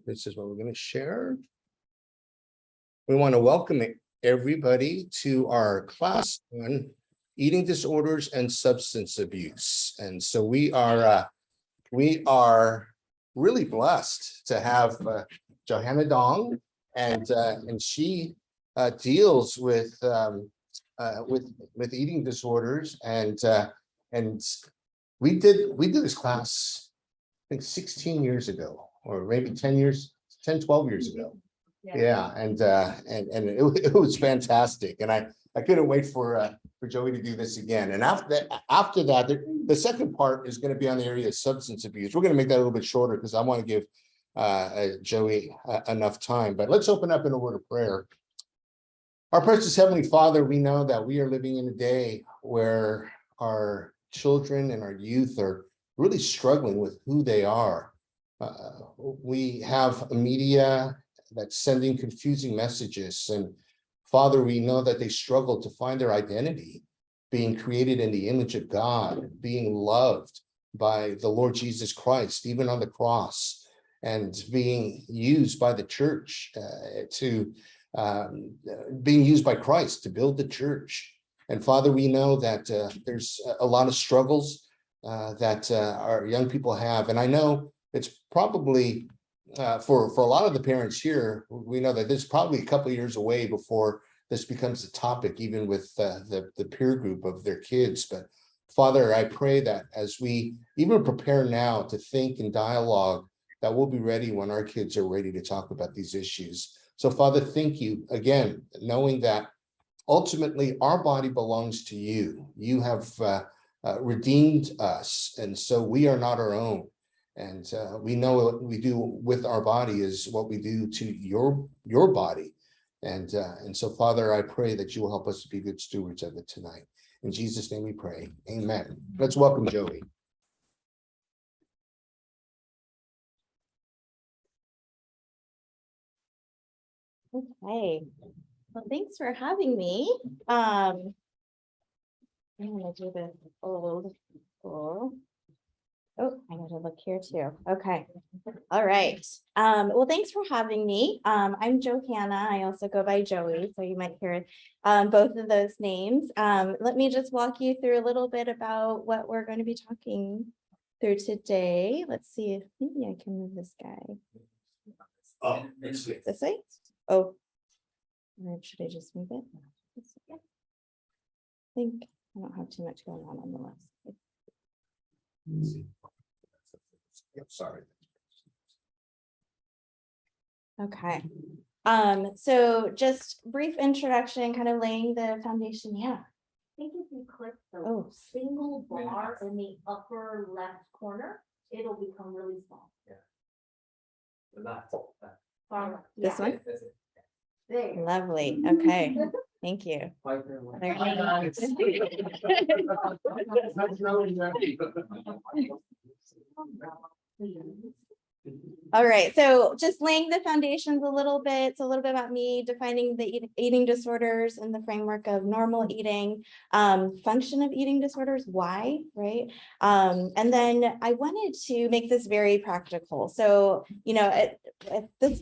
This is what we're going to share. We want to welcome everybody to our class on eating disorders and substance abuse. And so we are really blessed to have Johanna Dong, and she deals with eating disorders, and we did this class, I think 16 years ago, or maybe 10 years, 12 years ago. Yeah, and it was fantastic, and I couldn't wait for Joey to do this again. And after that, the second part is going to be on the area of substance abuse. We're going to make that a little bit shorter because I want to give Joey enough time. But let's open up in a word of prayer. Our precious Heavenly Father, we know that we are living in a day where our children and our youth are really struggling with who they are. We have a media that's sending confusing messages, and Father, we know that they struggle to find their identity, being created in the image of God, being loved by the Lord Jesus Christ, even on the cross, and being used by the church being used by Christ to build the church. And Father, we know that there's a lot of struggles that our young people have. And I know it's probably for a lot of the parents here, we know that this is probably a couple of years away before this becomes a topic, even with the peer group of their kids. But Father, I pray that as we even prepare now to think and dialogue, that we'll be ready when our kids are ready to talk about these issues. So Father, thank you again, knowing that ultimately our body belongs to you. You have redeemed us, and so we are not our own. And we know what we do with our body is what we do to your body. And so, Father, I pray that you will help us to be good stewards of it tonight. In Jesus' name we pray. Amen. Let's welcome Joey. Okay. Well, thanks for having me. I'm gonna do this old school. Oh, I gotta look here too. Okay. All right. Well, thanks for having me. I'm Johanna. I also go by Joey, so you might hear both of those names. Let me just walk you through a little bit about what we're going to be talking through today. Let's see if maybe I can move this guy. Oh, this way? Oh, or should I just move it? I think I don't have too much going on the list. Sorry. Okay. So just brief introduction, kind of laying the foundation. Yeah. I think if you click the single bar in the upper left corner, it'll become really small. This one? There. Lovely. Okay. Thank you. All right, so just laying the foundations a little bit. So a little bit about me, defining the eating disorders in the framework of normal eating, function of eating disorders, why, right? And then I wanted to make this very practical. So, you know,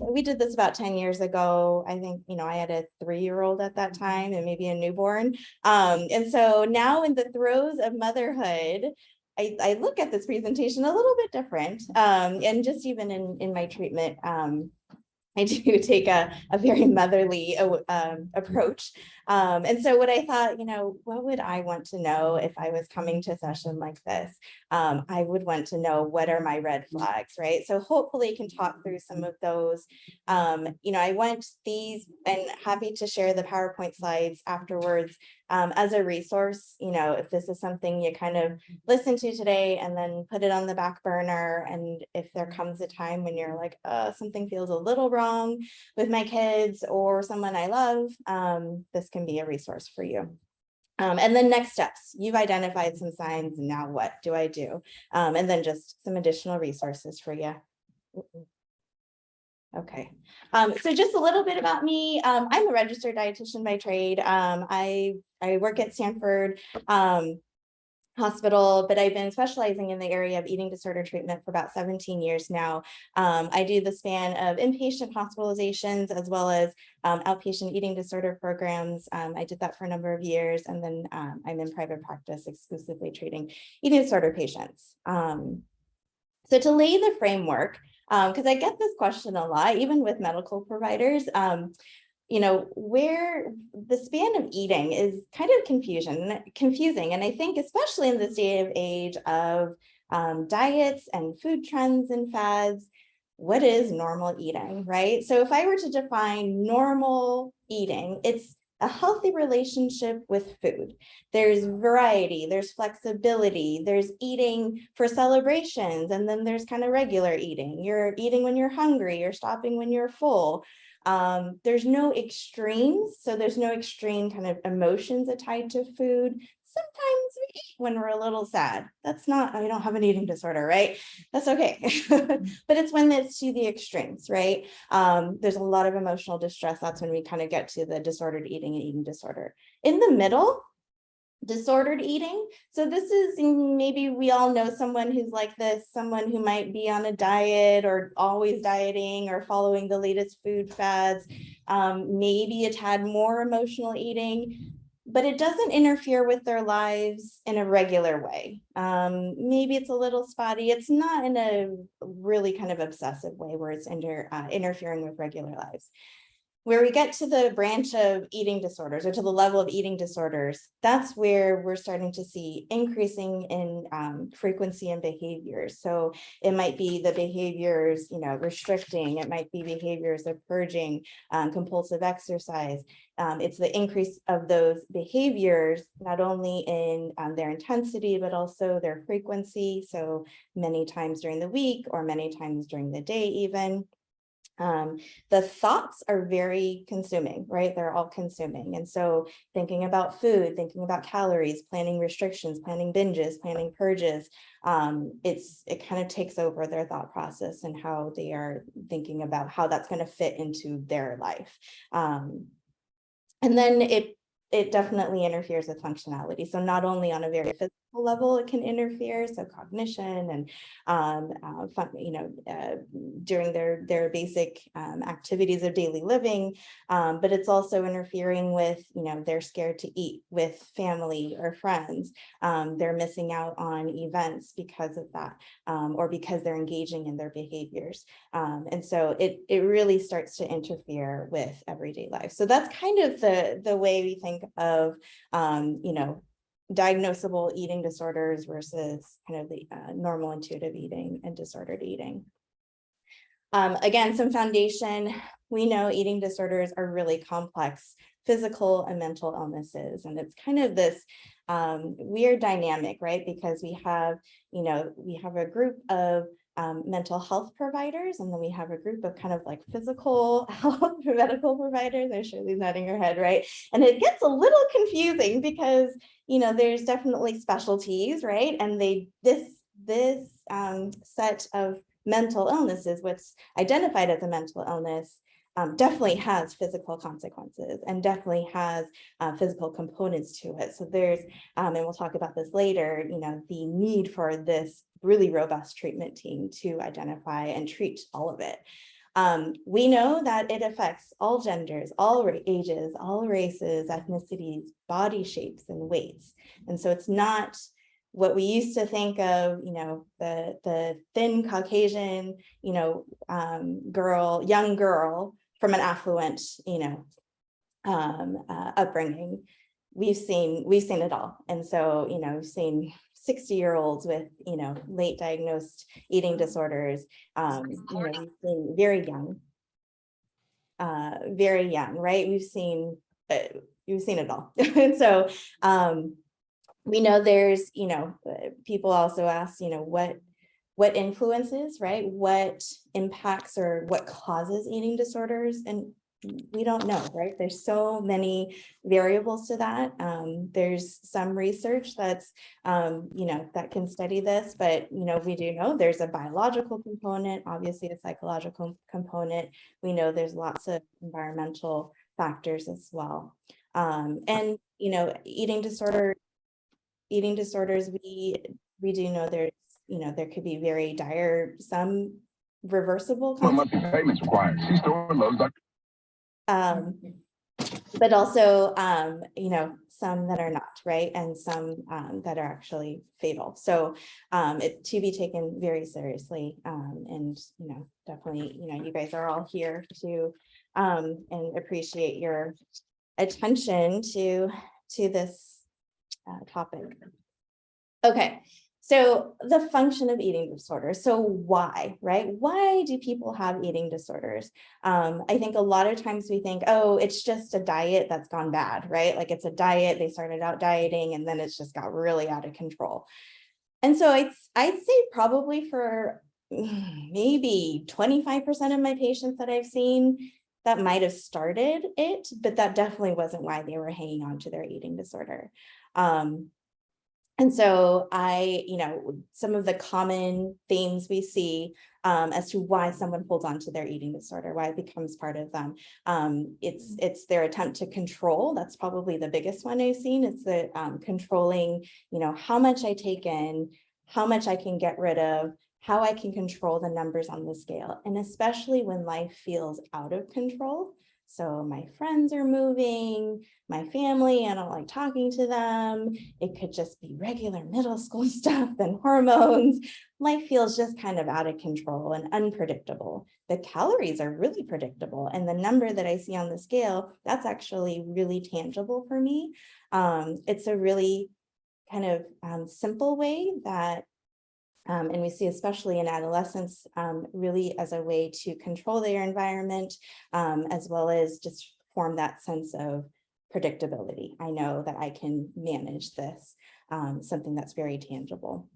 we did this about 10 years ago. I think, you know, I had a 3-year-old at that time and maybe a newborn. And so now in the throes of motherhood, I look at this presentation a little bit different, and just even in my treatment, I do take a very motherly approach. And so what I thought, you know, what would I want to know if I was coming to a session like this? I would want to know, what are my red flags, right? So hopefully can talk through some of those. You know, I want these, and happy to share the PowerPoint slides afterwards as a resource. You know, if this is something you kind of listen to today and then put it on the back burner, and if there comes a time when you're like, something feels a little wrong with my kids or someone I love, this can be a resource for you. And then next steps, you've identified some signs, now what do I do? And then just some additional resources for you. Okay, so just a little bit about me. I'm a registered dietitian by trade. I work at Stanford. hospital, but I've been specializing in the area of eating disorder treatment for about 17 years now. I do the span of inpatient hospitalizations as well as outpatient eating disorder programs. I did that for a number of years, and then I'm in private practice exclusively treating eating disorder patients. So to lay the framework, because I get this question a lot, even with medical providers, where the span of eating is kind of confusing. And I think especially in this day of age of diets and food trends and fads, what is normal eating, right? So if I were to define normal eating, it's a healthy relationship with food. There's variety, there's flexibility, there's eating for celebrations, and then there's kind of regular eating. You're eating when you're hungry, you're stopping when you're full. There's no extremes, so there's no extreme kind of emotions tied to food. Sometimes we eat when we're a little sad. That's not, I don't have an eating disorder, right? That's okay. But it's when it's to the extremes, right? There's a lot of emotional distress. That's when we kind of get to the disordered eating and eating disorder. In the middle, disordered eating. So this is, maybe we all know someone who's like this, someone who might be on a diet or always dieting or following the latest food fads. Maybe it's had more emotional eating, but it doesn't interfere with their lives in a regular way. Maybe it's a little spotty. It's not in a really kind of obsessive way where it's interfering with regular lives. Where we get to the branch of eating disorders or to the level of eating disorders, that's where we're starting to see increasing in frequency and behaviors. So it might be the behaviors, restricting, it might be behaviors of purging, compulsive exercise. It's the increase of those behaviors, not only in their intensity, but also their frequency. So many times during the week or many times during the day even. The thoughts are very consuming, right? They're all consuming. And so thinking about food, thinking about calories, planning restrictions, planning binges, planning purges, it kind of takes over their thought process and how they are thinking about how that's going to fit into their life. And then it definitely interferes with functionality. So not only on a very physical level, it can interfere, so cognition and during their basic activities of daily living, but it's also interfering with, they're scared to eat with family or friends. They're missing out on events because of that, or because they're engaging in their behaviors. And so it really starts to interfere with everyday life. So that's kind of the way we think of, diagnosable eating disorders versus kind of the normal intuitive eating and disordered eating. Again, some foundation, we know eating disorders are really complex physical and mental illnesses. And it's kind of this weird dynamic, right? Because we have a group of mental health providers, and then we have a group of kind of like physical health medical providers. I'm sure Shirley's nodding her head, right? And it gets a little confusing because, there's definitely specialties, right? And this set of mental illnesses, what's identified as a mental illness, definitely has physical consequences and definitely has physical components to it. So there's, and we'll talk about this later, the need for this really robust treatment team to identify and treat all of it. We know that it affects all genders, all ages, all races, ethnicities, body shapes, and weights. And so it's not what we used to think of, the thin Caucasian, young girl from an affluent, upbringing. We've seen it all. And so, we've seen 60-year-olds with, late diagnosed eating disorders, we've seen very young, right? We've seen it all. And so, we know there's, people also ask, what influences, right? What impacts or what causes eating disorders? And we don't know, right? There's so many variables to that. There's some research that's, that can study this, but, we do know there's a biological component, obviously a psychological component. We know there's lots of environmental factors as well. And, eating disorder eating disorders, we do know there's, there could be very dire, some reversible Monthly payments required. See store Lowe's. But also, some that are not, right? And some that are actually fatal. So it to be taken very seriously. And, definitely, you guys are all here to and appreciate your attention to this topic. Okay. So the function of eating disorders. So why, right? Why do people have eating disorders? I think a lot of times we think, oh, it's just a diet that's gone bad, right? Like it's a diet, they started out dieting and then it's just got really out of control. And so I'd say probably for maybe 25% of my patients that I've seen, that might have started it, but that definitely wasn't why they were hanging on to their eating disorder. And so some of the common themes we see as to why someone holds on to their eating disorder, why it becomes part of them. It's their attempt to control. That's probably the biggest one I've seen. It's the controlling, how much I take in, how much I can get rid of, how I can control the numbers on the scale. And especially when life feels out of control. So my friends are moving, my family, I don't like talking to them. It could just be regular middle school stuff and hormones. Life feels just kind of out of control and unpredictable. The calories are really predictable. And the number that I see on the scale, that's actually really tangible for me. It's a really kind of simple way that and we see, especially in adolescence, really as a way to control their environment, as well as just form that sense of predictability. I know that I can manage this, something that's very tangible.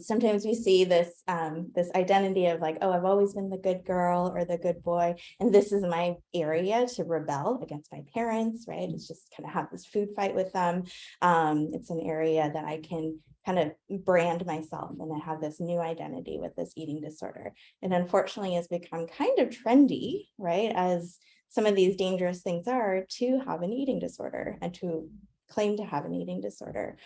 Sometimes we see this identity of like, oh, I've always been the good girl or the good boy, and this is my area to rebel against my parents, right? It's just kind of have this food fight with them. It's an area that I can kind of brand myself, and I have this new identity with this eating disorder. And unfortunately has become kind of trendy, right? As some of these dangerous things are, to have an eating disorder and to claim to have an eating disorder.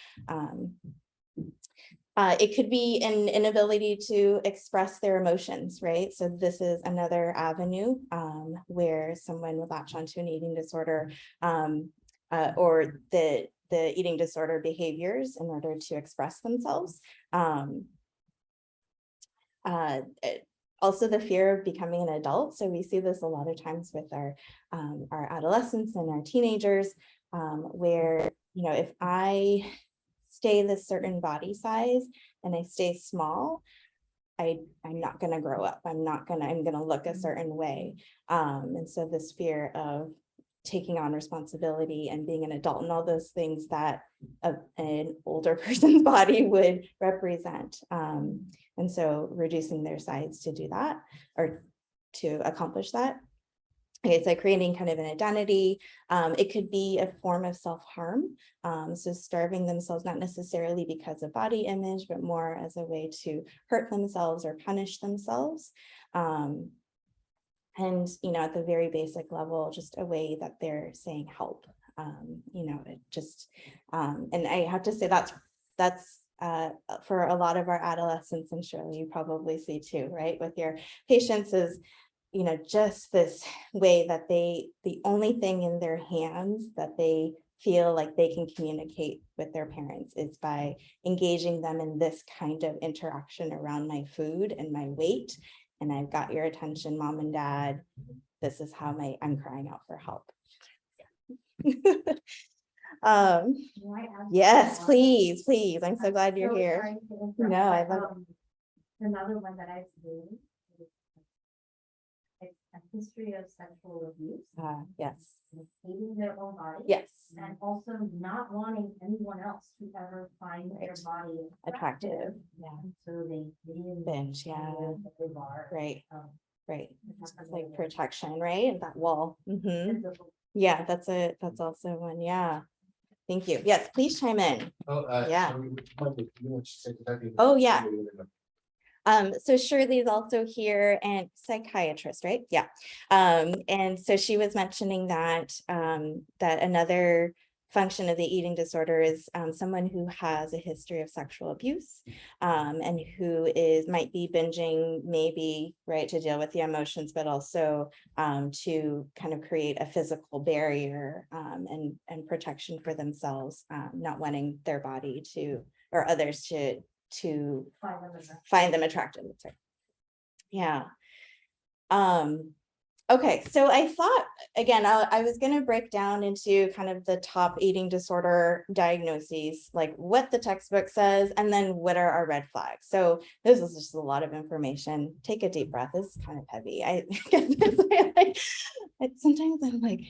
It could be an inability to express their emotions, right? So this is another avenue where someone would latch onto an eating disorder or the eating disorder behaviors in order to express themselves. Also the fear of becoming an adult. So we see this a lot of times with our adolescents and our teenagers, where, if I stay this certain body size and I stay small, I'm not going to grow up. I'm going to look a certain way. And so this fear of taking on responsibility and being an adult and all those things that an older person's body would represent. And so reducing their size to do that or to accomplish that. Okay, so creating kind of an identity. It could be a form of self-harm. So starving themselves, not necessarily because of body image, but more as a way to hurt themselves or punish themselves. And, at the very basic level, just a way that they're saying help. It just, and I have to say that's for a lot of our adolescents, and surely you probably see too, right? With your patients is, just this way that the only thing in their hands that they feel like they can communicate with their parents is by engaging them in this kind of interaction around my food and my weight. And I've got your attention, mom and dad. This is how I'm crying out for help. Yes, please. I'm so glad you're here. No, I love it. Another one that I've seen is a history of sexual abuse. Yes. Hating their own body. Yes. And also not wanting anyone else to ever find their body Attractive. Yeah. So they Binge. Yeah. Right. Right. It's It's like protection, right? That wall. Yeah, that's also one. Yeah. Thank you. Yes, please chime in. Yeah. Oh, yeah. So Shirley is also here, and psychiatrist, right? Yeah. And so she was mentioning that that another function of the eating disorder is someone who has a history of sexual abuse and who might be binging, maybe, right, to deal with the emotions, but also to kind of create a physical barrier and protection for themselves, not wanting their body to, or others to find them attractive. That's right. Yeah. Okay, so I thought, again, I was going to break down into kind of the top eating disorder diagnoses, like what the textbook says, and then what are our red flags. So this is just a lot of information. Take a deep breath. This is kind of heavy. Sometimes I'm like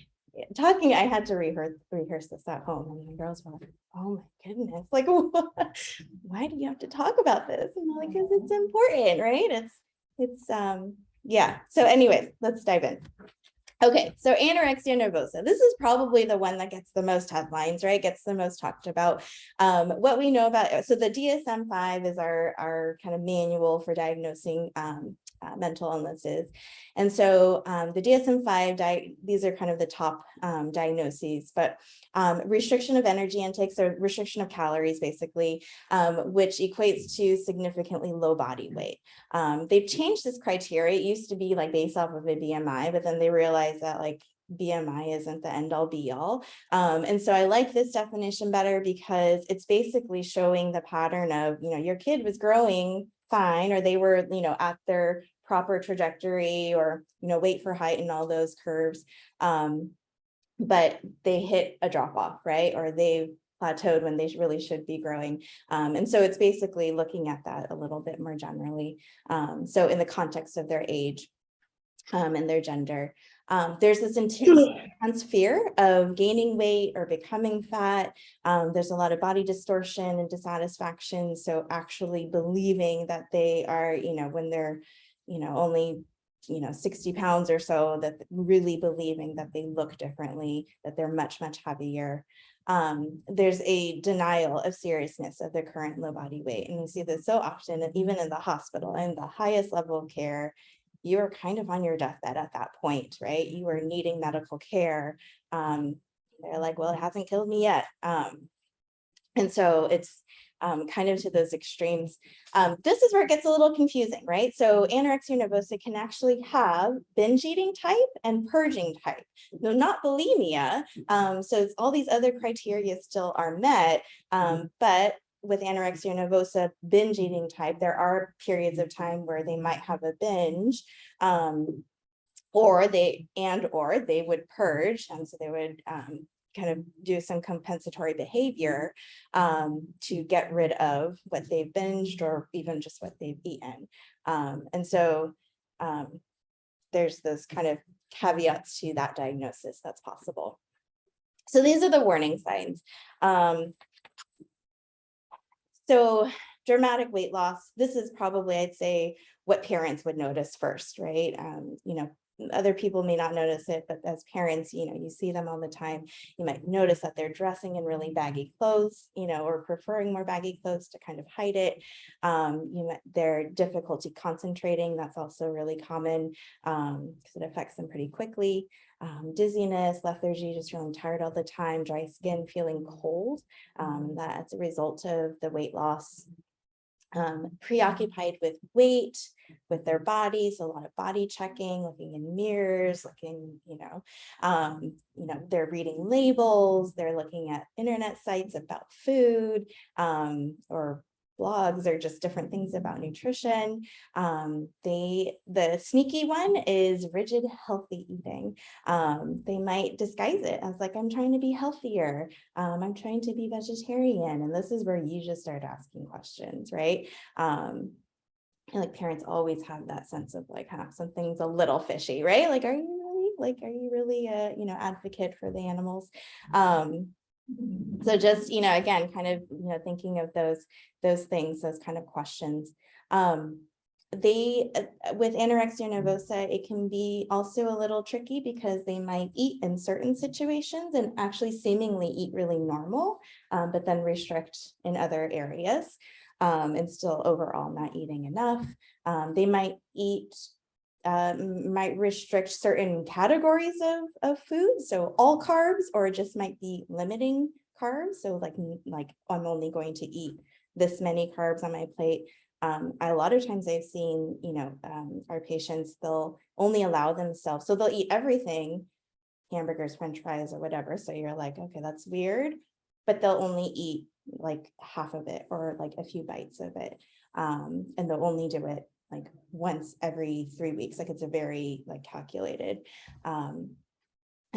talking. I had to rehearse this at home, and my girls were like, "Oh my goodness! Like, what? Why do you have to talk about this?" And I'm like, "Because it's important, right? It's yeah. So anyways, let's dive in. Okay, so anorexia nervosa. This is probably the one that gets the most headlines, right? Gets the most talked about. What we know about, so the DSM-5 is our kind of manual for diagnosing mental illnesses. And so the DSM-5, these are kind of the top diagnoses, but restriction of energy intake, so restriction of calories, basically, which equates to significantly low body weight. They've changed this criteria. It used to be like based off of a BMI, but then they realized that like BMI isn't the end all be all. And so I like this definition better because it's basically showing the pattern of, your kid was growing fine, or they were, at their proper trajectory, or, weight for height and all those curves. But they hit a drop off, right? Or they plateaued when they really should be growing. And so it's basically looking at that a little bit more generally. So in the context of their age and their gender, there's this intense fear of gaining weight or becoming fat. There's a lot of body distortion and dissatisfaction. So actually believing that they are, when they're, only 60 pounds or so, that really believing that they look differently, that they're much, much heavier. There's a denial of seriousness of their current low body weight. And we see this so often, even in the hospital and the highest level of care, you're kind of on your deathbed at that point, right? You are needing medical care. They're like, well, it hasn't killed me yet. And so it's kind of to those extremes. This is where it gets a little confusing, right? So anorexia nervosa can actually have binge eating type and purging type. No, not bulimia. So it's all these other criteria still are met, but with anorexia nervosa binge eating type, there are periods of time where they might have a binge, or they would purge, and so they would kind of do some compensatory behavior to get rid of what they've binged or even just what they've eaten. And so there's those kind of caveats to that diagnosis that's possible. So these are the warning signs. So dramatic weight loss, this is probably, I'd say, what parents would notice first, right? Other people may not notice it, but as parents, you see them all the time. You might notice that they're dressing in really baggy clothes, or preferring more baggy clothes to kind of hide it. Their difficulty concentrating, that's also really common because it affects them pretty quickly. Dizziness, lethargy, just feeling tired all the time, dry skin, feeling cold. That's a result of the weight loss. Preoccupied with weight, with their bodies, a lot of body checking, looking in mirrors, looking, they're reading labels, they're looking at internet sites about food, or blogs, or just different things about nutrition. The sneaky one is rigid healthy eating. They might disguise it as like, I'm trying to be healthier, I'm trying to be vegetarian. And this is where you just start asking questions, right? And like parents always have that sense of like, something's a little fishy, right? Like, are you really a, advocate for the animals? So just, again, kind of, thinking of those things, those kind of questions. With anorexia nervosa, it can be also a little tricky because they might eat in certain situations and actually seemingly eat really normal, but then restrict in other areas, and still overall not eating enough. They might eat might restrict certain categories of food, so all carbs, or it just might be limiting carbs. So like I'm only going to eat this many carbs on my plate. A lot of times I've seen, our patients, they'll only allow themselves, so they'll eat everything, hamburgers, French fries, or whatever. So you're like, okay, that's weird, but they'll only eat like half of it or like a few bites of it. And they'll only do it like once every 3 weeks. Like it's a very like calculated. And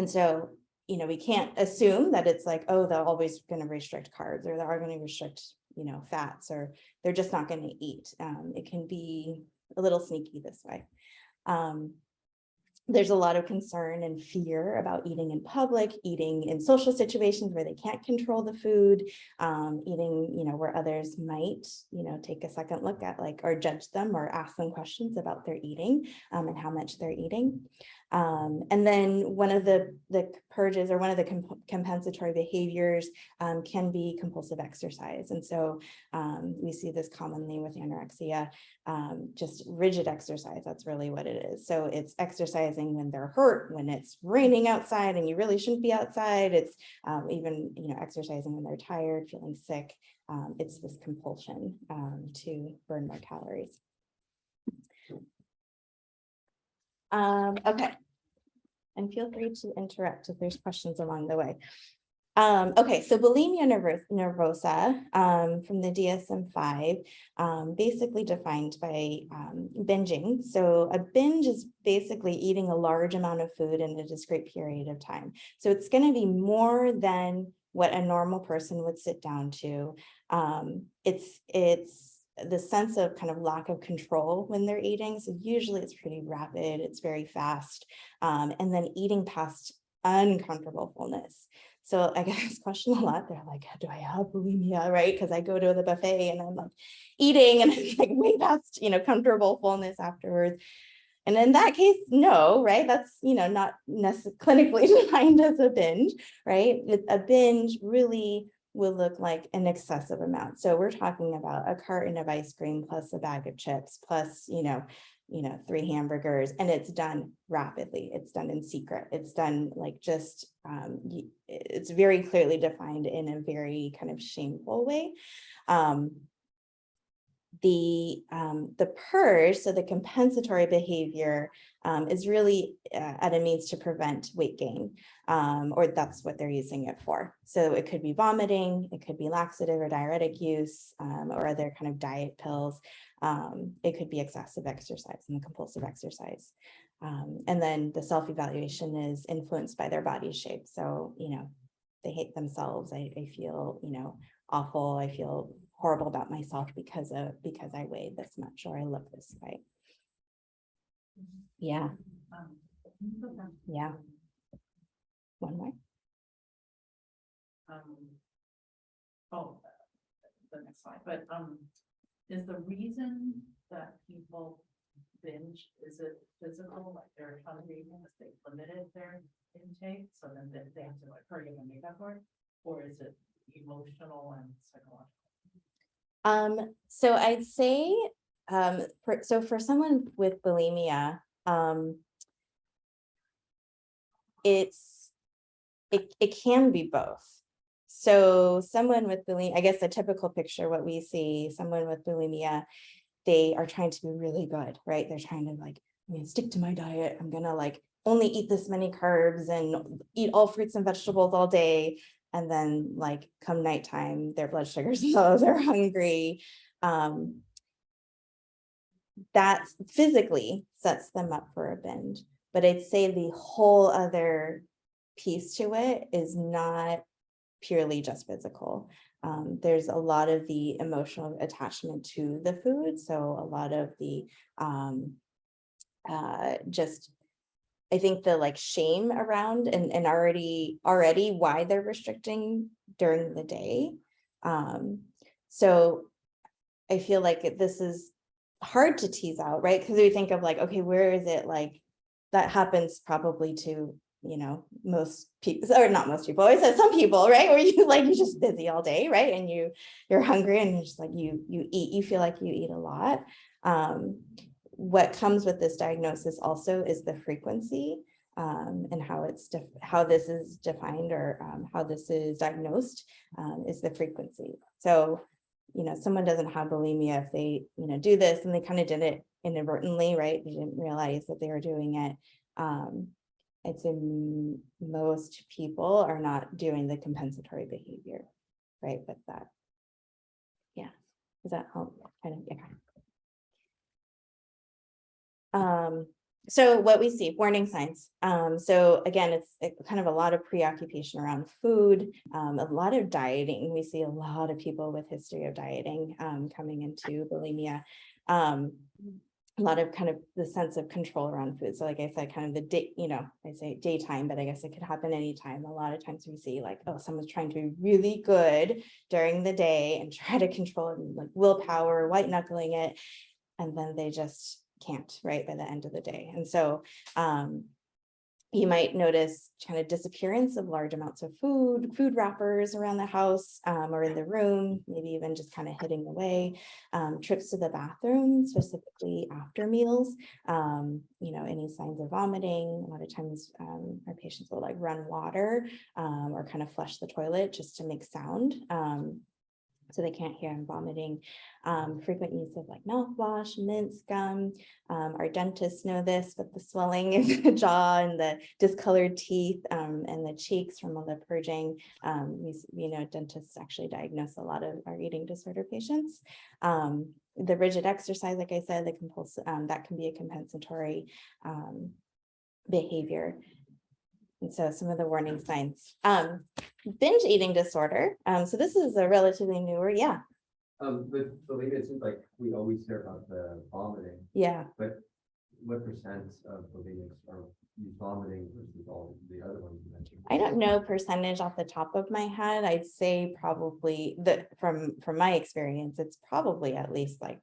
so, we can't assume that it's like, oh, they're always going to restrict carbs, or they are going to restrict, fats, or they're just not going to eat. It can be a little sneaky this way. There's a lot of concern and fear about eating in public, eating in social situations where they can't control the food, eating, where others might, take a second look at or judge them or ask them questions about their eating and how much they're eating. And then one of the purges, or one of the compensatory behaviors can be compulsive exercise. And so we see this commonly with anorexia, just rigid exercise. That's really what it is. So it's exercising when they're hurt, when it's raining outside and you really shouldn't be outside. It's even, exercising when they're tired, feeling sick. It's this compulsion to burn more calories. Okay. And feel free to interrupt if there's questions along the way. Okay, so bulimia nervosa from the DSM-5, basically defined by binging. So a binge is basically eating a large amount of food in a discrete period of time. So it's going to be more than what a normal person would sit down to. It's the sense of kind of lack of control when they're eating. So usually it's pretty rapid, it's very fast, and then eating past uncomfortable fullness. So I get this question a lot. They're like, do I have bulimia, right? Because I go to the buffet and I'm like eating and I'm like way past, comfortable fullness afterwards. And in that case, no, right? That's, not necessarily clinically defined as a binge, right? A binge really will look like an excessive amount. So we're talking about a carton of ice cream plus a bag of chips plus, 3 hamburgers, and it's done rapidly. It's done in secret. It's done like just, it's very clearly defined in a very kind of shameful way. The purge, so the compensatory behavior, is really at a means to prevent weight gain, or that's what they're using it for. So it could be vomiting, it could be laxative or diuretic use, or other kind of diet pills. It could be excessive exercise and compulsive exercise. And then the self-evaluation is influenced by their body shape. So, they hate themselves. I feel, awful. I feel horrible about myself because I weigh this much or I look this way. Yeah. Yeah. One more. The next slide, but is the reason that people binge, is it physical, like they're hungry because they limited their intake, so then they have to like hurry and make up for it, or is it emotional and psychological? So I'd say, so for someone with bulimia, it can be both. So someone with bulimia, I guess the typical picture, what we see, someone with bulimia, they are trying to be really good, right? They're trying to like, I'm gonna stick to my diet. I'm gonna like only eat this many carbs and eat all fruits and vegetables all day. And then like come nighttime, their blood sugar's low, they're hungry. That physically sets them up for a binge. But I'd say the whole other piece to it is not purely just physical. There's a lot of the emotional attachment to the food. So a lot of the I think the like shame around and already why they're restricting during the day. So I feel like this is hard to tease out, right? Because we think of like, okay, where is it like that happens probably to, most people, or not most people, I said some people, right? Where you're just busy all day, right? And you're hungry and you're just like, you eat, you feel like you eat a lot. what comes with this diagnosis also is the frequency and how how this is defined or how this is diagnosed is the frequency. So, someone doesn't have bulimia if they, do this and they kind of did it inadvertently, right? They didn't realize that they were doing it. I'd say most people are not doing the compensatory behavior, right? With that. Yeah. Does that help? Kind of, yeah. So what we see, warning signs. So again, it's kind of a lot of preoccupation around food, a lot of dieting. We see a lot of people with history of dieting coming into bulimia. A lot of kind of the sense of control around food. So like I said, kind of the day, I say daytime, but I guess it could happen anytime. A lot of times we see like, oh, someone's trying to be really good during the day and try to control it, and like willpower, white knuckling it, and then they just can't, right, by the end of the day. And so you might notice kind of disappearance of large amounts of food wrappers around the house or in the room, maybe even just kind of hidden away, trips to the bathroom, specifically after meals, any signs of vomiting. A lot of times our patients will like run water or kind of flush the toilet just to make sound. So they can't hear I'm vomiting. Frequent use of like mouthwash, mints, gum. Our dentists know this, but the swelling in the jaw and the discolored teeth and the cheeks from all the purging. We know dentists actually diagnose a lot of our eating disorder patients. The rigid exercise, like I said, the compulsive, that can be a compensatory behavior. And so some of the warning signs. Binge eating disorder. So this is a relatively newer, yeah. With bulimia, it seems like we always hear about the vomiting, Yeah. but what percent of bulimics are vomiting versus all the other ones you mentioned? I don't know percentage off the top of my head. I'd say probably that from my experience, it's probably at least like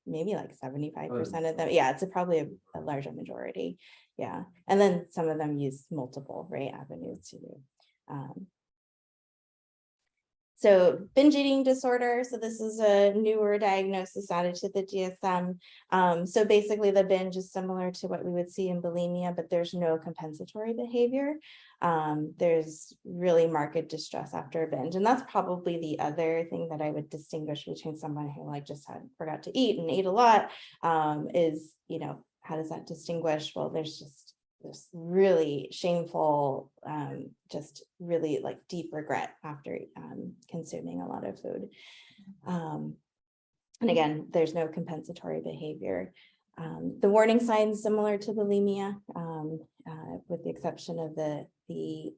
maybe like 75% of them. Yeah, it's probably a larger majority. Yeah. And then some of them use multiple, right, avenues to do. So binge eating disorder. So this is a newer diagnosis added to the DSM. So basically the binge is similar to what we would see in bulimia, but there's no compensatory behavior. There's really marked distress after a binge. And that's probably the other thing that I would distinguish between someone who like just forgot to eat and ate a lot is, how does that distinguish? Well, there's just this really shameful, just really like deep regret after consuming a lot of food. And again, there's no compensatory behavior. The warning signs similar to bulimia, with the exception of the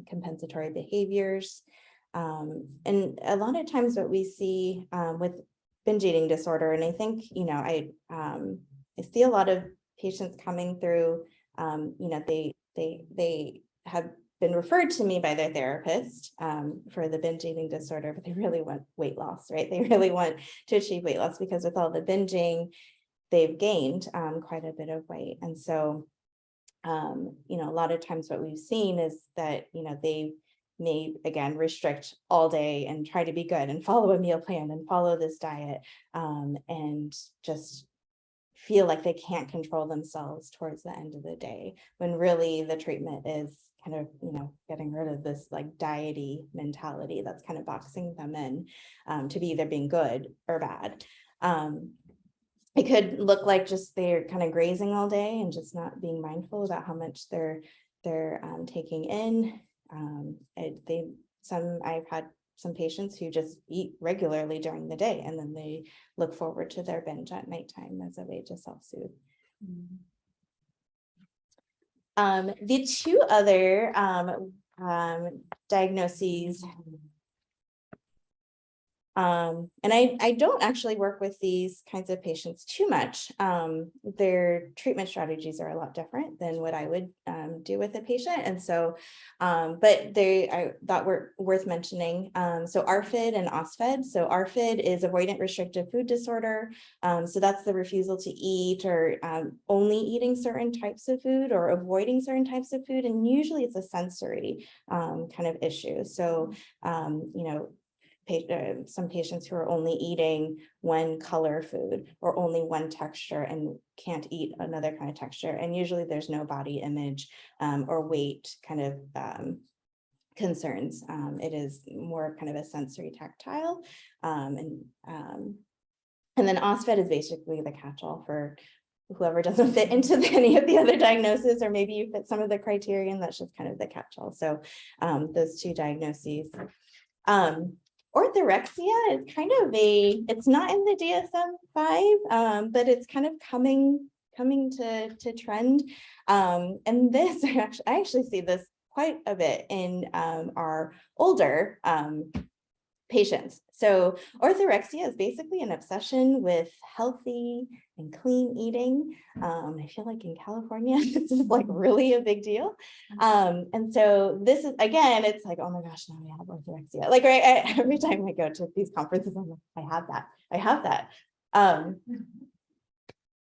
compensatory behaviors. And a lot of times what we see with binge eating disorder, and I think, I see a lot of patients coming through, they have been referred to me by their therapist for the binge eating disorder, but they really want weight loss, right? They really want to achieve weight loss because with all the binging, they've gained quite a bit of weight. And so, a lot of times what we've seen is that, they may, again, restrict all day and try to be good and follow a meal plan and follow this diet and just feel like they can't control themselves towards the end of the day, when really the treatment is kind of, getting rid of this like diety mentality that's kind of boxing them in to be either being good or bad. It could look like just they're kind of grazing all day and just not being mindful about how much they're taking in. I've had some patients who just eat regularly during the day and then they look forward to their binge at nighttime as a way to self-soothe. The two other diagnoses, and I don't actually work with these kinds of patients too much. Their treatment strategies are a lot different than what I would do with a patient. And so, but I thought were worth mentioning. So ARFID and OSFED. So ARFID is avoidant restrictive food disorder. So that's the refusal to eat or only eating certain types of food or avoiding certain types of food. And usually it's a sensory kind of issue. So, some patients who are only eating one color food or only one texture and can't eat another kind of texture. And usually there's no body image or weight kind of concerns. It is more kind of a sensory tactile. And then OSFED is basically the catch-all for whoever doesn't fit into any of the other diagnoses, or maybe you fit some of the criteria, and that's just kind of the catch-all. So those two diagnoses. Orthorexia is kind of it's not in the DSM-5, but it's kind of coming to trend. And this, I actually see this quite a bit in our older patients. So orthorexia is basically an obsession with healthy and clean eating. I feel like in California, this is like really a big deal. And so this is, again, it's like, oh my gosh, now I have orthorexia. Like, right, every time I go to these conferences, I'm like, I have that.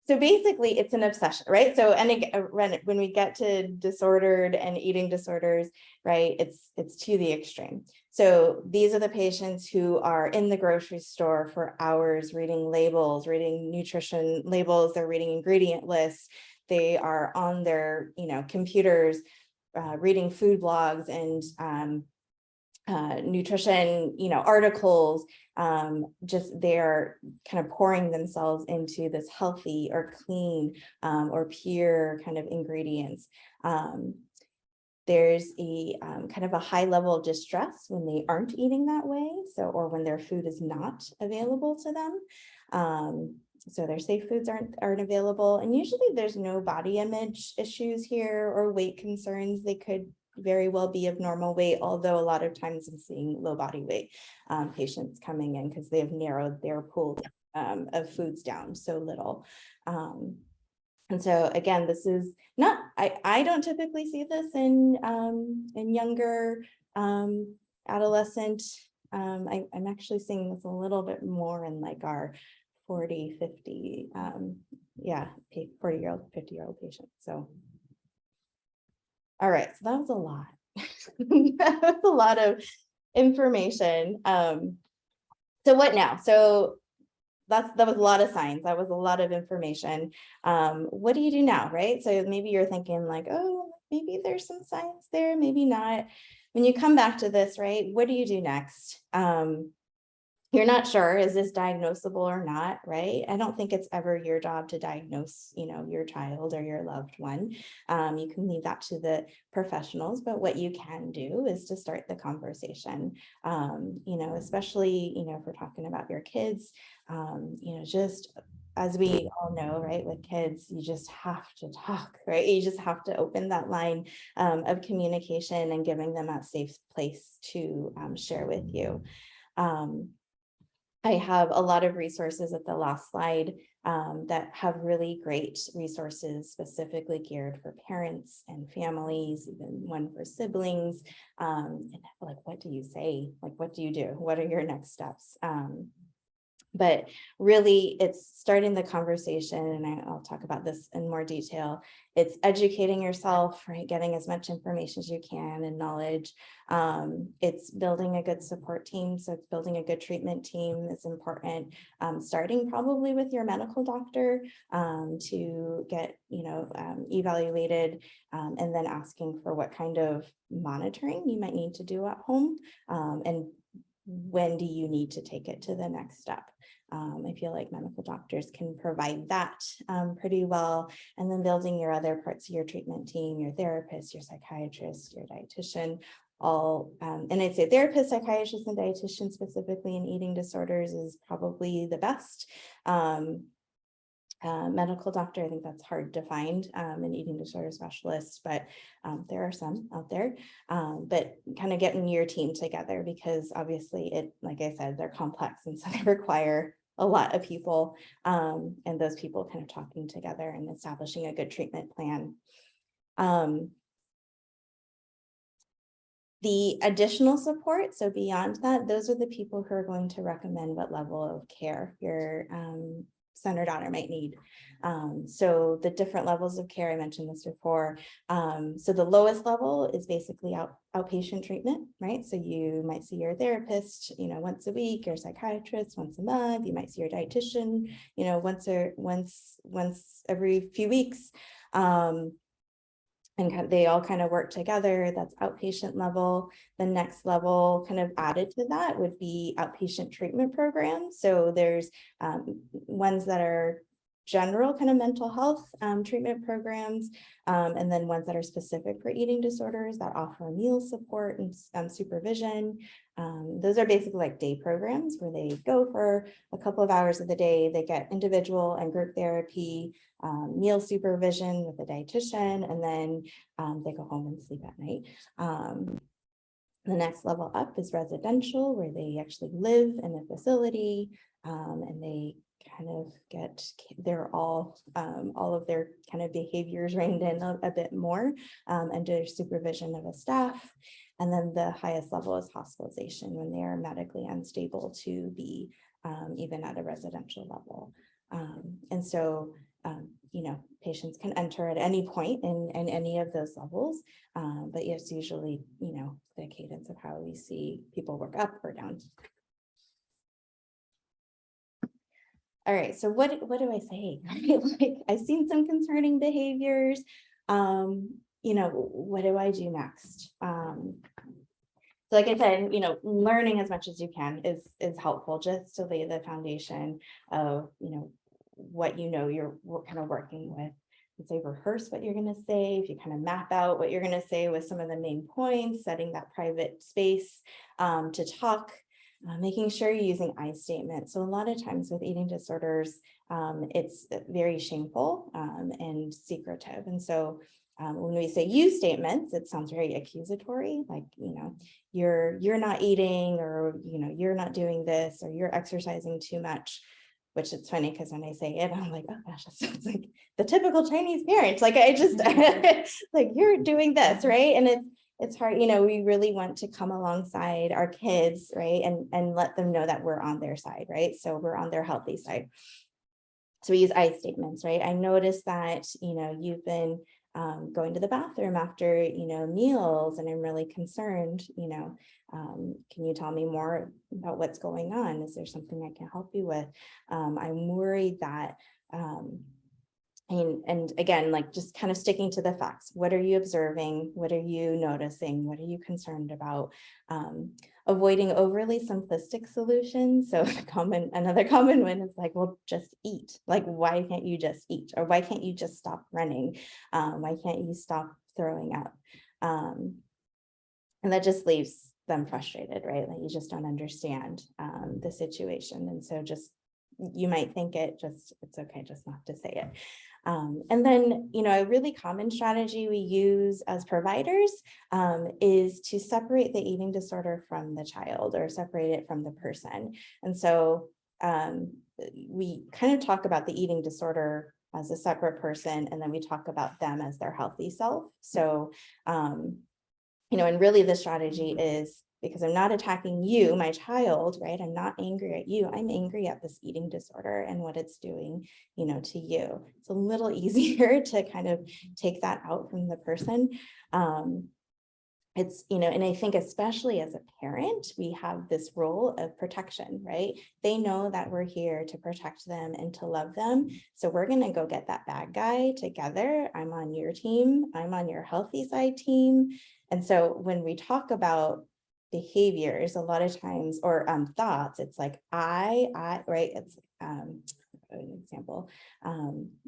So basically it's an obsession, right? So, and again, when we get to disordered and eating disorders, right, it's to the extreme. So these are the patients who are in the grocery store for hours reading labels, reading nutrition labels, they're reading ingredient lists, they are on their, computers, reading food blogs and nutrition, articles, just they're kind of pouring themselves into this healthy or clean or pure kind of ingredients. There's a kind of a high level of distress when they aren't eating that way. So, or when their food is not available to them. So their safe foods aren't available. And usually there's no body image issues here or weight concerns. They could very well be of normal weight, although a lot of times I'm seeing low body weight patients coming in because they have narrowed their pool of foods down so little. And so again, this is not, I don't typically see this in younger adolescent. I'm actually seeing this a little bit more in like our 40, 50, 40-year-old, 50-year-old patients. So all right, so that was a lot. That was a lot of information. So what now? So that was a lot of science. That was a lot of information. What do you do now, right? So maybe you're thinking like, oh, maybe there's some science there, maybe not. When you come back to this, right, what do you do next? You're not sure, is this diagnosable or not, right? I don't think it's ever your job to diagnose, your child or your loved one. You can leave that to the professionals, but what you can do is to start the conversation, especially, if we're talking about your kids, just as we all know, right, with kids, you just have to talk, right? You just have to open that line of communication and giving them a safe place to share with you. I have a lot of resources at the last slide that have really great resources specifically geared for parents and families, even one for siblings. And like, what do you say? Like, what do you do? What are your next steps? But really, it's starting the conversation, and I'll talk about this in more detail. It's educating yourself, right? Getting as much information as you can and knowledge. It's building a good support team. So it's building a good treatment team is important. Starting probably with your medical doctor to get, evaluated, and then asking for what kind of monitoring you might need to do at home, and when do you need to take it to the next step? I feel like medical doctors can provide that pretty well. And then building your other parts of your treatment team, your therapist, your psychiatrist, your dietitian, all, and I'd say therapist, psychiatrist, and dietitian specifically in eating disorders is probably the best. Medical doctor, I think that's hard to find, an eating disorder specialist, but there are some out there. But kind of getting your team together, because obviously like I said, they're complex, and so they require a lot of people, and those people kind of talking together and establishing a good treatment plan. The additional support, so beyond that, those are the people who are going to recommend what level of care your son or daughter might need. So the different levels of care, I mentioned this before. So the lowest level is basically outpatient treatment, right? So you might see your therapist, once a week, your psychiatrist once a month, you might see your dietitian, once every few weeks. And they all kind of work together. That's outpatient level. The next level kind of added to that would be outpatient treatment programs. So there's ones that are general kind of mental health treatment programs, and then ones that are specific for eating disorders that offer meal support and supervision. Those are basically like day programs where they go for a couple of hours of the day. They get individual and group therapy, meal supervision with a dietitian, and then they go home and sleep at night. The next level up is residential, where they actually live in a facility, and they kind of get all of their kind of behaviors reined in a bit more, under supervision of a staff. And then the highest level is hospitalization, when they are medically unstable to be even at a residential level. And so patients can enter at any point in any of those levels, but it's usually the cadence of how we see people work up or down. All right, so what do I say? Like, I've seen some concerning behaviors. What do I do next? So like I said, learning as much as you can is helpful, just to lay the foundation of, what you're kind of working with. And say rehearse what you're going to say. If you kind of map out what you're going to say with some of the main points, setting that private space to talk. Making sure you're using I statements. So a lot of times with eating disorders, it's very shameful and secretive. And so when we say you statements, it sounds very accusatory, like, you're not eating, or, you're not doing this, or you're exercising too much. Which it's funny because when I say it, I'm like, oh gosh, that sounds like the typical Chinese parent. Like I just like, you're doing this, right? And it's hard, we really want to come alongside our kids, right? And let them know that we're on their side, right? So we're on their healthy side. So we use I statements, right? I noticed that, you've been going to the bathroom after, meals, and I'm really concerned, can you tell me more about what's going on? Is there something I can help you with? I'm worried that, and again, like just kind of sticking to the facts. What are you observing? What are you noticing? What are you concerned about? Avoiding overly simplistic solutions. So another common one is like, well, just eat. Like, why can't you just eat? Or why can't you just stop running? Why can't you stop throwing up? And that just leaves them frustrated, right? Like you just don't understand the situation. And so you might think it's okay just not to say it. And then, a really common strategy we use as providers is to separate the eating disorder from the child, or separate it from the person. And so we kind of talk about the eating disorder as a separate person, and then we talk about them as their healthy self. So, and really the strategy is, because I'm not attacking you, my child, right? I'm not angry at you. I'm angry at this eating disorder and what it's doing, to you. It's a little easier to kind of take that out from the person. It's, and I think especially as a parent, we have this role of protection, right? They know that we're here to protect them and to love them. So we're going to go get that bad guy together. I'm on your team. I'm on your healthy side team. And so when we talk about behaviors, a lot of times, or thoughts, it's like I right, it's an example,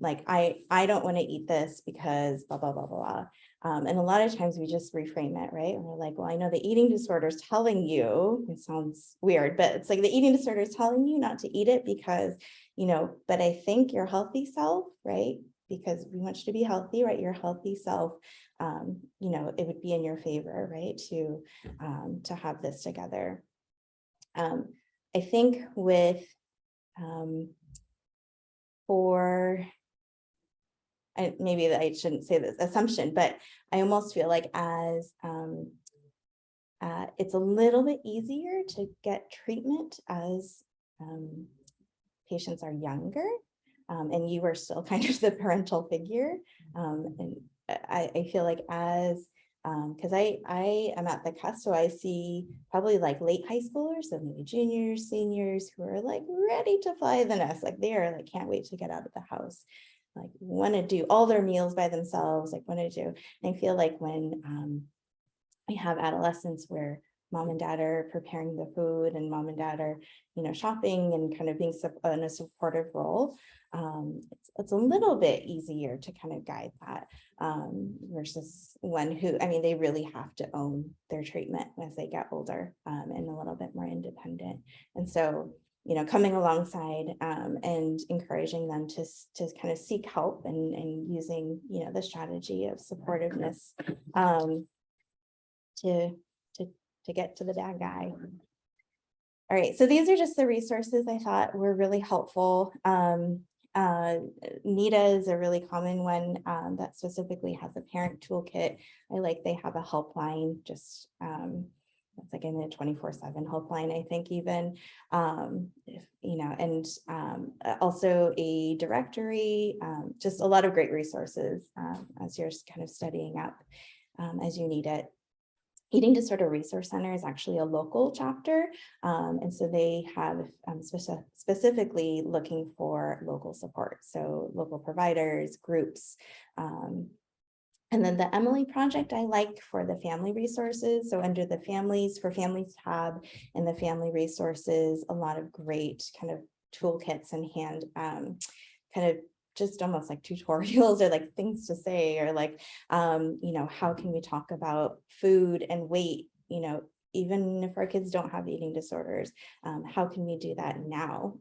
like I don't want to eat this because blah blah blah blah. And a lot of times we just reframe it, right? And we're like, well, I know the eating disorder is telling you, it sounds weird, but it's like the eating disorder is telling you not to eat it because, but I think your healthy self, right? Because we want you to be healthy, right? Your healthy self, it would be in your favor, right? To have this together. I think with, maybe I shouldn't say this assumption, but I almost feel like as it's a little bit easier to get treatment as patients are younger. and you were still kind of the parental figure. And I feel like as, because I am at the cusp, so I see probably like late high schoolers, so maybe juniors, seniors who are like ready to fly the nest, like they are like, can't wait to get out of the house, like want to do all their meals by themselves, like want to do. And I feel like when we have adolescents where mom and dad are preparing the food and mom and dad are, shopping and kind of being in a supportive role, it's a little bit easier to kind of guide that versus one who, I mean, they really have to own their treatment as they get older and a little bit more independent. And so, coming alongside and encouraging them to kind of seek help and using, the strategy of supportiveness to get to the bad guy. All right, so these are just the resources I thought were really helpful. NITA is a really common one that specifically has a parent toolkit. I like they have a helpline, just it's like in a 24/7 helpline, I think even, and also a directory, just a lot of great resources as you're kind of studying up as you need it. Eating Disorder Resource Center is actually a local chapter. And so they have specifically looking for local support. So local providers, groups. And then the Emily Project I like for the family resources. So under the families tab in the family resources, a lot of great kind of toolkits and kind of just almost like tutorials or like things to say, or like, how can we talk about food and weight, even if our kids don't have eating disorders, how can we do that now?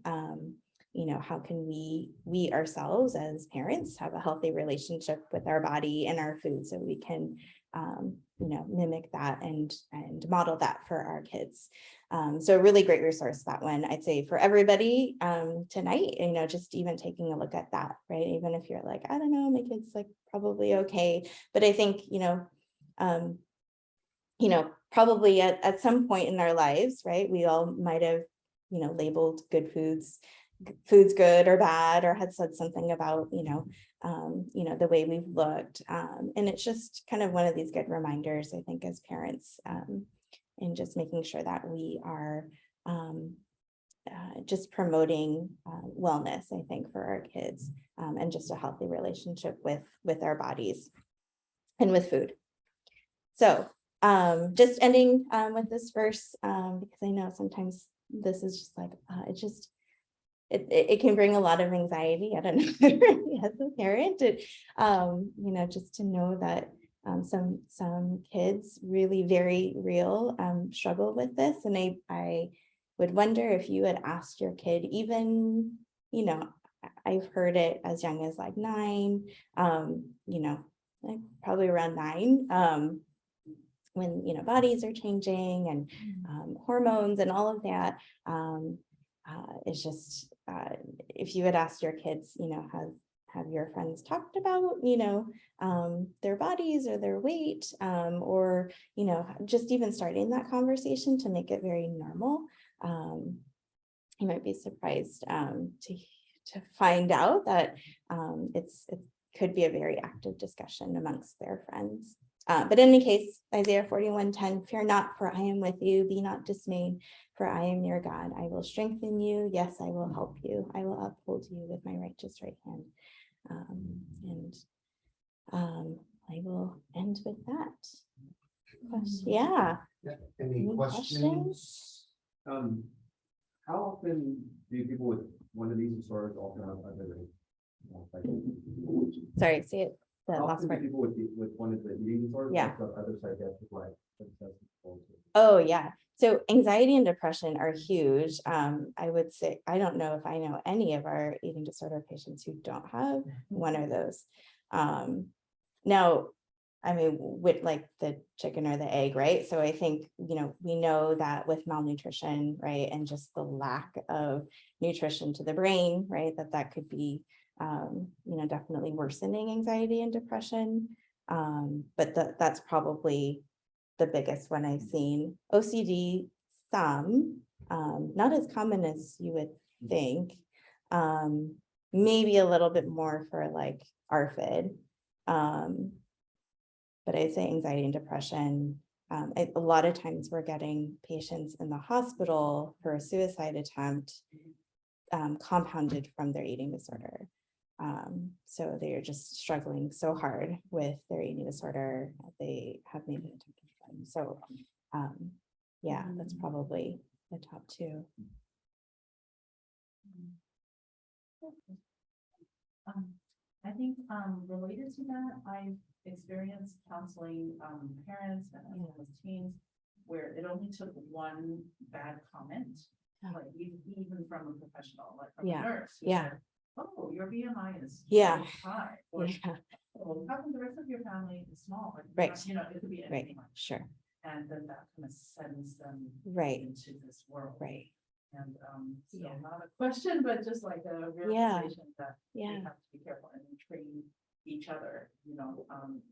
How can we ourselves as parents have a healthy relationship with our body and our food so we can, mimic that and model that for our kids. So a really great resource, that one, I'd say for everybody tonight, just even taking a look at that, right? Even if you're like, I don't know, my kid's like probably okay. But I think, probably at some point in our lives, right, we all might have, labeled good food's good or bad, or had said something about, the way we've looked. And it's just kind of one of these good reminders, I think, as parents, and just making sure that we are just promoting wellness, I think, for our kids, and just a healthy relationship with our bodies and with food. So just ending with this verse, because I know sometimes this is just like, it can bring a lot of anxiety. I don't know, as a parent, just to know that some kids really very real struggle with this. And I would wonder if you had asked your kid, even, I've heard it as young as like 9, like probably around 9, when, bodies are changing and hormones and all of that. It's just, if you had asked your kids, have your friends talked about, their bodies or their weight, or, just even starting that conversation to make it very normal. You might be surprised to find out that it could be a very active discussion amongst their friends. But in any case, Isaiah 41:10, fear not, for I am with you. Be not dismayed, for I am your God. I will strengthen you. Yes, I will help you. I will uphold you with my righteous right hand. I will end with that. Yeah. Any Any questions? How often do people with one of these disorders also have other? Sorry, say it. The How last often do part. people with one of the eating disorders Yeah. also have other psychiatric like obsessive compulsive? Oh, yeah. So anxiety and depression are huge. I would say, I don't know if I know any of our eating disorder patients who don't have one of those. Now, I mean, with like the chicken or the egg, right? So I think, we know that with malnutrition, right, and just the lack of nutrition to the brain, right, that could be, definitely worsening anxiety and depression. But that's probably the biggest one I've seen. OCD, some, not as common as you would think. maybe a little bit more for like ARFID. But I'd say anxiety and depression. A lot of times we're getting patients in the hospital for a suicide attempt, compounded from their eating disorder. So they're just struggling so hard with their eating disorder. They have made an attempt to suicide. So yeah, that's probably the top two. I think, related to that, I've experienced counseling, parents and with teens where it only took one bad comment, Oh. like even from a professional, like from a Yeah, nurse. who yeah. said, oh, your BMI is Yeah. really high, or Yeah, oh, how come the rest of your family is small? Like, Right. You know, it could be right, anything. sure, And then that kind of sends them right, into this world. right, And, so Yeah. not a question, but just like a Yeah. realization that we yeah, have to be careful and train each other, you know,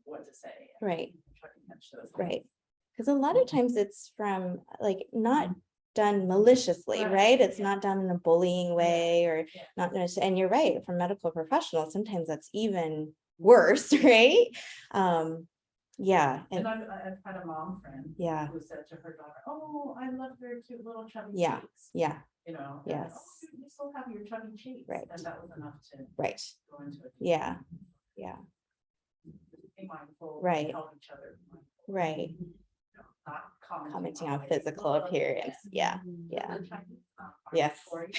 what to say. and right, Try to catch those. right. Because a lot of times it's from like not done maliciously, Right, right? It's yeah. not done in a bullying way or yeah. not, and you're right, from medical professionals, sometimes that's even worse, right? Yeah, And and I've had a mom friend. Yeah. Who said to her daughter, oh, I love your cute little chubby Yeah. cheeks. yeah, You know. and, Yes. "Oh, you still have your chubby cheeks. Right. And that was enough to right, go into it. yeah, yeah, Be mindful. Right. Help each other. be mindful, right. you know, Not Commenting on like, physical "Look," appearance, yeah, yeah. The Chinese, Yes. story.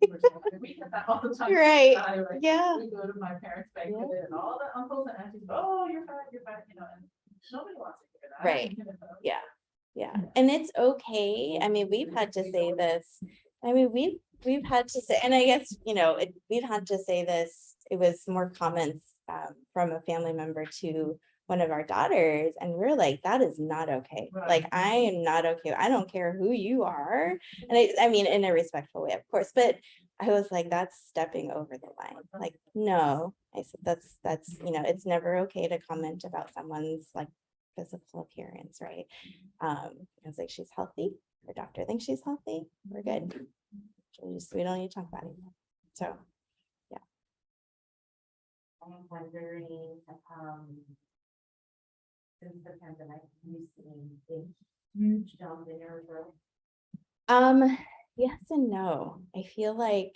We get that all the time. Right, Like, yeah. We go to my parents' banquet and all the uncles and aunties, oh, you're fat, you know, and nobody wants to hear that. Right. you know. Yeah. Yeah, and it's okay. I mean, we've had to say this. I mean, we've had to say, and I guess, you know, we've had to say this. It was more comments from a family member to one of our daughters, and we're like, that is not okay. Right. Like, I am not okay. I don't care who you are. And I mean, in a respectful way, of course, but I was like, that's stepping over the line. Like, no, I said, that's, you know, it's never okay to comment about someone's like physical appearance, right? I was like, she's healthy. Her doctor thinks she's healthy. We're good. We don't need to talk about it anymore. So, I'm wondering, since the pandemic, you've seen a huge jump in your growth. yes and no. I feel like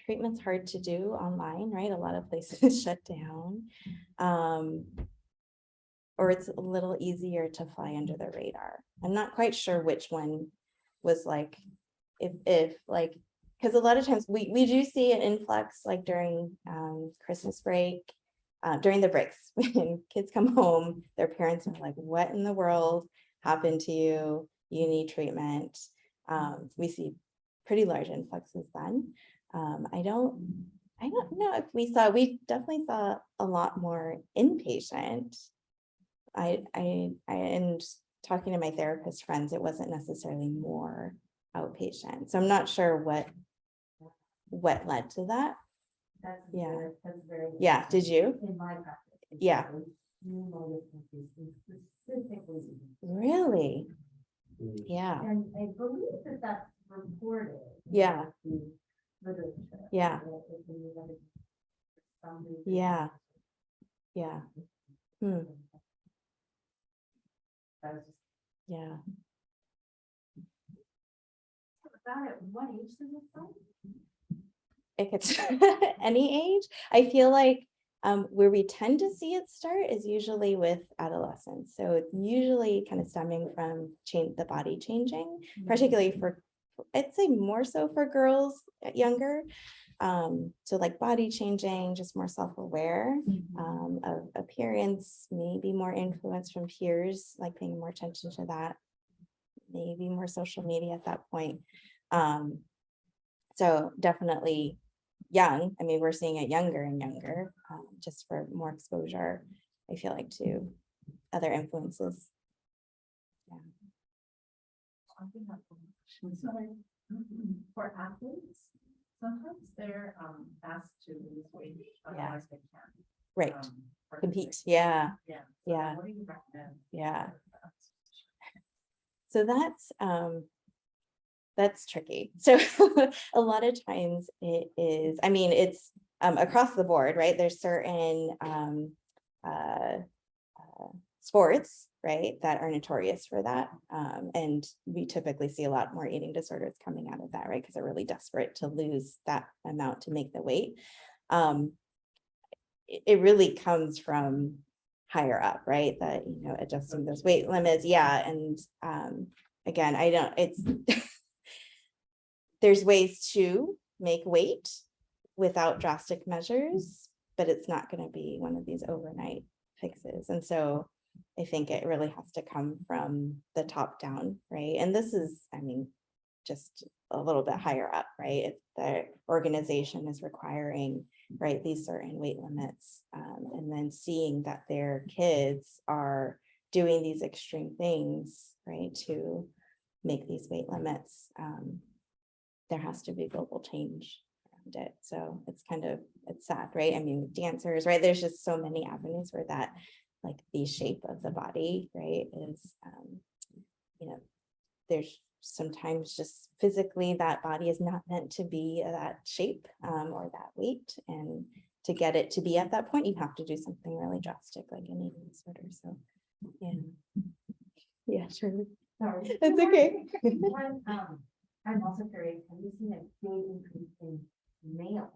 treatment's hard to do online, right? A lot of places shut down. Or it's a little easier to fly under the radar. I'm not quite sure which one was like, if like, because a lot of times we do see an influx like during Christmas break, during the breaks, when kids come home, their parents are like, what in the world happened to you? You need treatment. We see pretty large influxes then. I don't know if we definitely saw a lot more inpatient. And talking to my therapist friends, it wasn't necessarily more outpatient. So I'm not sure what led to that. That's Yeah. very, that's very. Yeah, did you? In my practice. Yeah. You notice this specifically. Really? Yeah, And I believe that that's reported. in Yeah. the Literature. Yeah. If you look at some reason. Yeah. yeah, Hmm. That was just- yeah. About at what age does it start? If it's any age, I feel like where we tend to see it start is usually with adolescents. So it's usually kind of stemming from the body changing, particularly for, I'd say more so for girls younger. So like body changing, just more self-aware of appearance, maybe more influence from peers, like paying more attention to that, maybe more social media at that point. So definitely young. I mean, we're seeing it younger and younger, just for more exposure, I feel like, to other influences. Something like that. So, like, for athletes, sometimes they're asked to lose weight, otherwise they can't. Right, participate. compete, yeah, Yeah. So Yeah. What do you recommend? yeah. for that? So that's tricky. So a lot of times it is, I mean, it's across the board, right? There's certain sports, right, that are notorious for that. And we typically see a lot more eating disorders coming out of that, right? Because they're really desperate to lose that amount to make the weight. It really comes from higher up, right? That, you know, adjusting those weight limits. Yeah. And again, it's, there's ways to make weight without drastic measures, but it's not going to be one of these overnight fixes. And so I think it really has to come from the top down, right? And this is, I mean, just a little bit higher up, right? If the organization is requiring, right, these certain weight limits, and then seeing that their kids are doing these extreme things, right, to make these weight limits, there has to be global change around it. So it's it's sad, right? I mean, dancers, right? There's just so many avenues where that, like the shape of the body, right, is, you know, there's sometimes just physically that body is not meant to be that shape or that weight. And to get it to be at that point, you have to do something really drastic, like an eating disorder. So, yeah. Yeah, sure. Sorry. It's okay. One, I'm also curious, have you seen a big increase in males?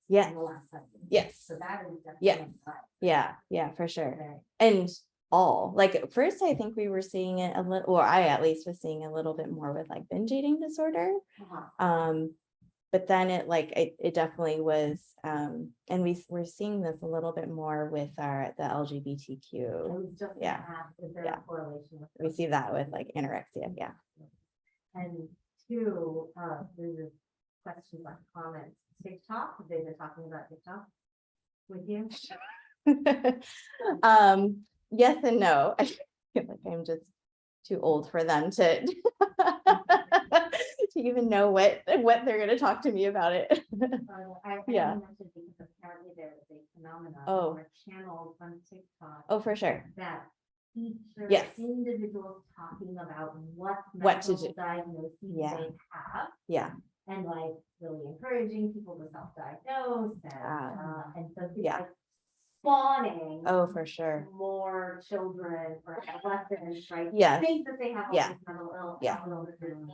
Yes. In the last 5 years? Yes. So that is definitely. Yes. a sign. Yeah, for sure. Okay. And all, like at first I think we were seeing it a little, or I at least was seeing a little bit more with like binge eating disorder. Uh-huh. But then it definitely was, and we're seeing this a little bit more with the I LGBTQ. was just gonna Yeah. ask, is there Yeah. a correlation with? We see that with like anorexia, yeah. And two, there's a question about comments. TikTok, have they been talking about TikTok with you? Yes and no. I feel like I'm just too old for them to to even know what they're gonna talk to me about it. I Yeah. only mentioned because apparently there is a phenomenon Oh. or channel on TikTok Oh, for sure. that feature Yes. individuals talking about what What to medical do. diagnoses Yeah. they have. Yeah. And like really encouraging people to self-diagnose and so it's Yeah. like spawning Oh, for sure. more children or adolescents, right? Yes. Think that they have all Yeah. these mental Yeah. illnesses and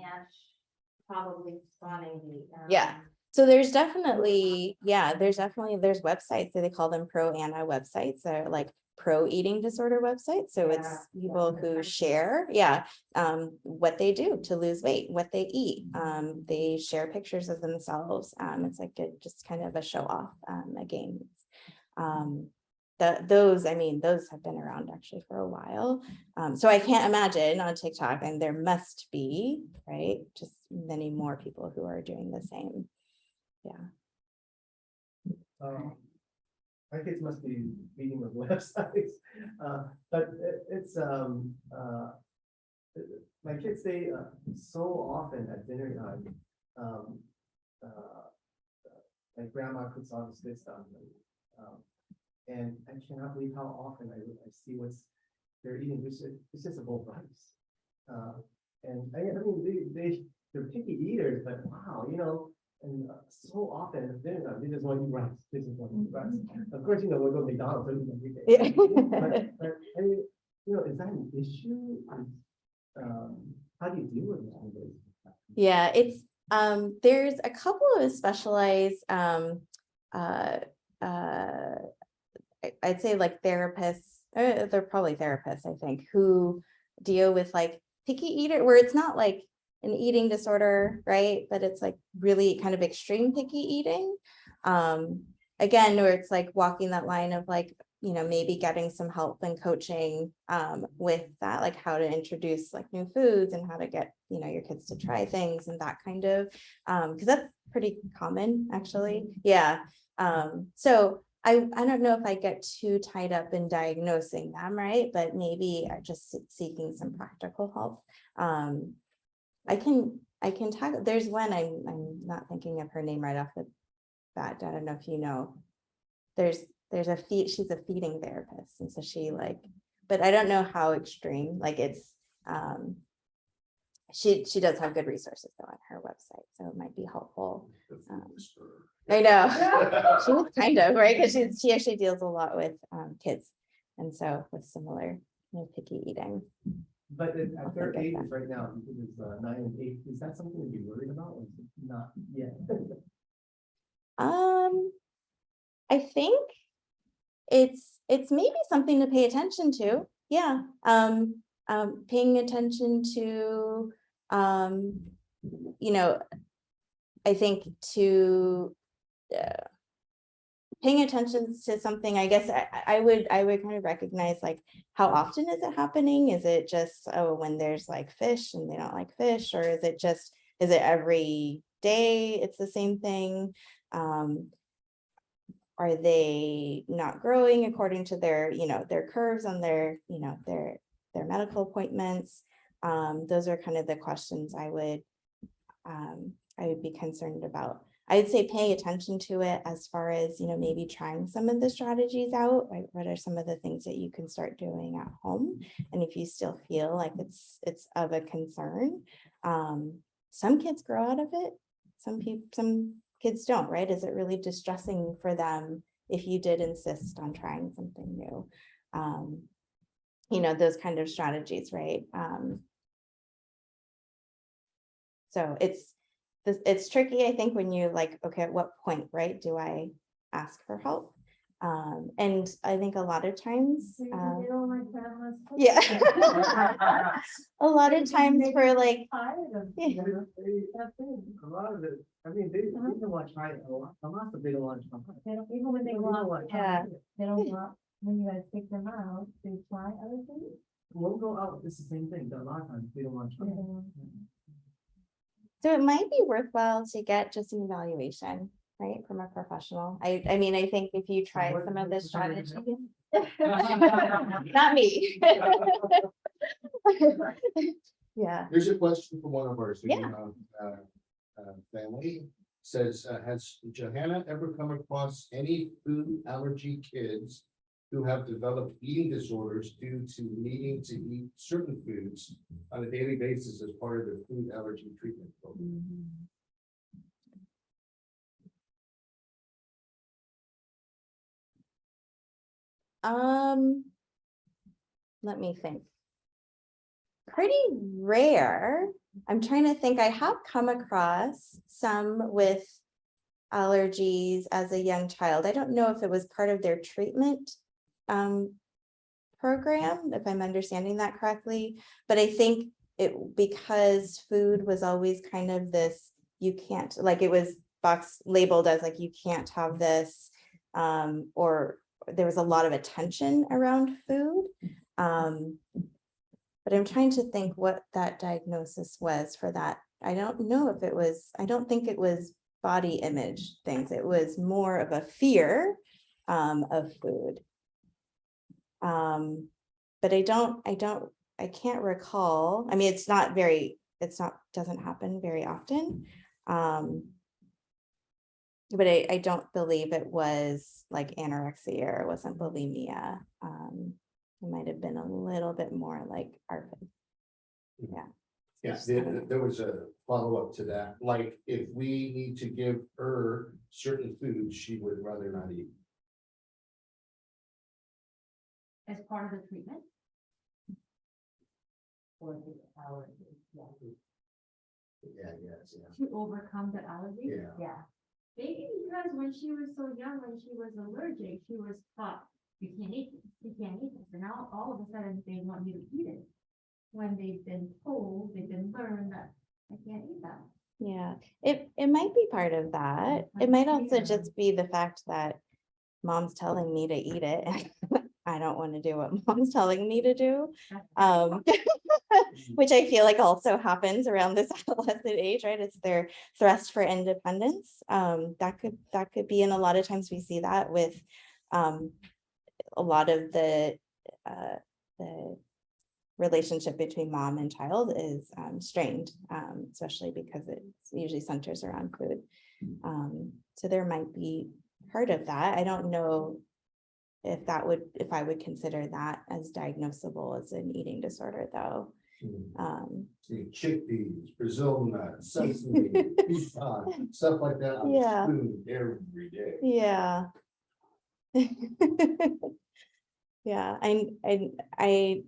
probably spawning the. Yeah. So there's definitely there's websites, so they call them pro-ana websites. They're like pro eating disorder websites. So it's Yeah, people yeah. who share, what they do to lose weight, what they eat. They share pictures of themselves. It's like just kind of a show off, a game. Those have been around actually for a while. So I can't imagine on TikTok, and there must be, right, just many more people who are doing the same. Yeah. My kids must be reading the websites, but it's my kids, they so often at dinner time, like grandma cooks all this good stuff. And I cannot believe how often I see what's they're eating. This is a bowl of rice. And I mean, they're picky eaters, but wow, you know, and so often at dinner time, they just want to eat rice. This is what eat rice. Of course, you know, we'll go to McDonald's every day. But I mean, you know, is that an issue? How do you deal with that? Yeah, it's there's a couple of specialized I'd say like therapists, they're probably therapists, I think, who deal with like picky eater, where it's not like an eating disorder, right? But it's like really kind of extreme picky eating. Again, where it's like walking that line of like, you know, maybe getting some help and coaching with that, like how to introduce like new foods and how to get, you know, your kids to try things and that kind of, because that's pretty common actually. Yeah. So I don't know if I get too tied up in diagnosing them, right? But maybe just seeking some practical help. I can talk. There's one I'm not thinking of her name right off the bat. I don't know if you know. There's she's a feeding therapist, and so she like, but I don't know how extreme. Like it's she does have good resources though on her website, so it might be helpful. I know. She was kind of, right? Because she actually deals a lot with kids. And so with similar picky eating. But at their think of ages right now, because it's 9 and 8, is that something to be worried about or is it not yet? I think it's maybe something to pay attention to. Yeah. Paying attention to, you know, I think to paying attention to something, I guess I would kind of recognize like how often is it happening? Is it just, oh, when there's like fish and they don't like fish, or is it every day it's the same thing? Are they not growing according to their, their curves on their, their medical appointments? Those are kind of the questions I would be concerned about. I'd say paying attention to it as far as, maybe trying some of the strategies out. Right? What are some of the things that you can start doing at home? And if you still feel like it's of a concern, some kids grow out of it. Some kids don't, right? Is it really distressing for them if you did insist on trying something new? Those kind of strategies, right? So it's tricky, I think, when you're like, okay, at what point, right, do I ask for help? And I think a lot of times, yeah, a lot of times for like, Yeah, a lot of it, I mean, they don't want to try it a lot, but they don't want to try it. They don't, even when they go out, Yeah. they don't want, when you guys take them out, they try other things. When we go out, it's the same thing, a lot of times they don't want to try it. so it might be worthwhile to get just an evaluation, right, from a professional. I mean, I think if you try What- some of what- the what are you strategies. Not me. Yeah. Here's a question from one of our Yeah. family. Says, has Johanna ever come across any food allergy kids who have developed eating disorders due to needing to eat certain foods on a daily basis as part of their food allergy treatment program? Let me think. Pretty rare. I'm trying to think. I have come across some with allergies as a young child. I don't know if it was part of their treatment program, if I'm understanding that correctly, but I think because food was always kind of this, you can't, like it was box labeled as like, you can't have this, or there was a lot of attention around food. But I'm trying to think what that diagnosis was for that. I don't know if it was, I don't think it was body image things. It was more of a fear of food. But I can't recall. I mean, doesn't happen very often. But I don't believe it was like anorexia or it wasn't bulimia. It might have been a little bit more like ARFID. Yeah. Yes, there was a follow-up to that, like if we need to give her certain foods, she would rather not eat. As part of the treatment? Or the allergy, yeah. Yeah. To overcome the allergy? Yeah. Yeah. Maybe because when she was so young, when she was allergic, she was taught, you can't eat this, you can't eat this, and now all of a sudden they want you to eat it. When they've been told, they've been learned that I can't eat that. Yeah, it might be part of that. It might also just be the fact that mom's telling me to eat it. And I don't want to do what mom's telling me to do. Which I feel like also happens around this adolescent age, right? It's their thrust for independence. That could be, and a lot of times we see that with a lot of the relationship between mom and child is strained, especially because it usually centers around food. So there might be part of that. I don't know if I would consider that as diagnosable as an eating disorder, though. See chickpeas, Brazil nuts, sesame, pecan, stuff like that. on a Yeah. spoon every day. Yeah. Yeah, I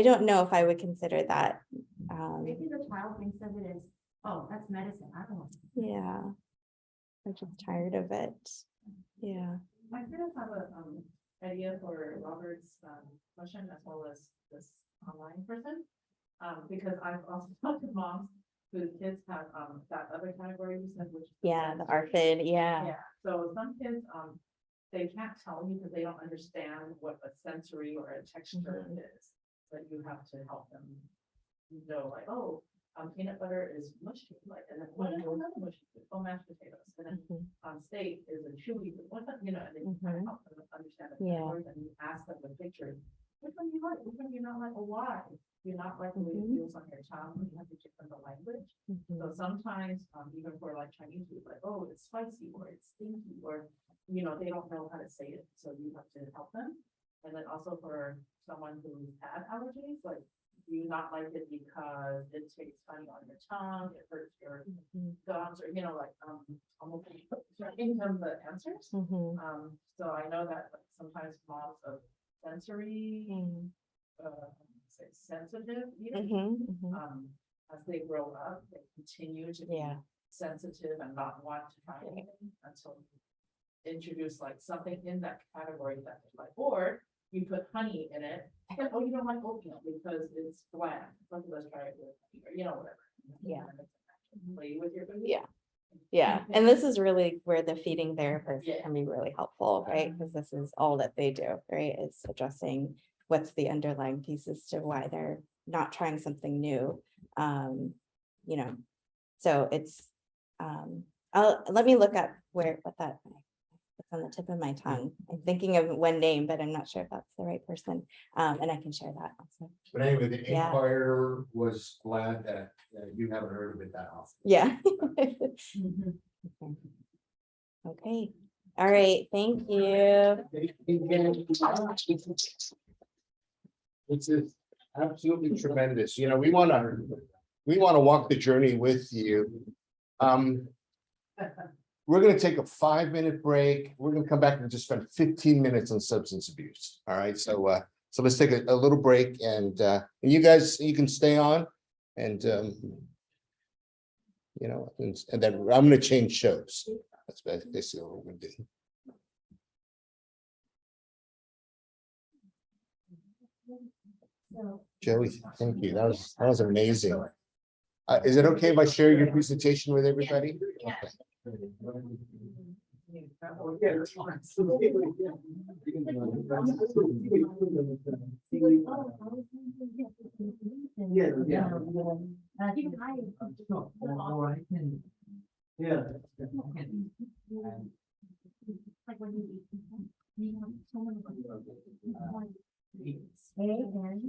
don't know if I would consider that. Maybe the child thinks of it as, oh, that's medicine, I don't want. Yeah. I'm just tired of it. Yeah. I kind of have a idea for Robert's question as well as this online person. Because I've also talked to moms whose kids have that other category you said, which. is Yeah, the sensory. ARFID, yeah. Yeah, so some kids, they can't tell you because they don't understand what a sensory or a texture is. But you have to help them know, like, oh, peanut butter is mushy, like, and then what is another mushy food? Oh, mashed potatoes, and then Mhm. steak is a chewy, food. What's that, you know, and then you kind of help them understand the Yeah. categories, and you ask them the pictures. Which one do you like? Which one do you not like? Or why? Do you not like the way it Mhm. feels on your tongue? When you have to give them the language. Mhm. So sometimes, even for like Chinese food, like, oh, it's spicy or it's stinky, or, you know, they don't know how to say it, so you have to help them. And then also for someone who's had allergies, like, do you not like it because it tastes funny on your tongue, it hurts your Mhm. gums, or, you know, like, almost in terms of the answers. Mhm. So I know that like, sometimes moms of sensory, Mhm. say sensitive, even, Mhm. as they grow up, they continue to be Yeah. sensitive and not want to try anything until you introduce like something in that category that they like, or you put honey in it. And, oh, you don't like oatmeal because it's bland. Let's try it with, honey, or, you know, whatever. Yeah. Play with your food. Yeah. Yeah, and this is really where the feeding therapist Yeah. can be really helpful, right? Because this is all that they do, right? Is addressing what's the underlying pieces to why they're not trying something new. You know, so it's, let me look up what that, it's on the tip of my tongue. I'm thinking of one name, but I'm not sure if that's the right person. And I can share that also. But anyway, the Yeah. Inquirer was glad that you haven't heard of it that often. Yeah. Okay, all right, thank you. It's absolutely tremendous. You know, we want to walk the journey with you. We're going to take a 5-minute break. We're going to come back and just spend 15 minutes on substance abuse. All right, so let's take a little break, and you guys, you can stay on, and you know, and then I'm going to change shows. That's basically what we're going to do. Joey, thank you. That was amazing. Is it okay if I share your presentation with everybody? Okay. Yeah. Like when you eat, you have so many. Stay again.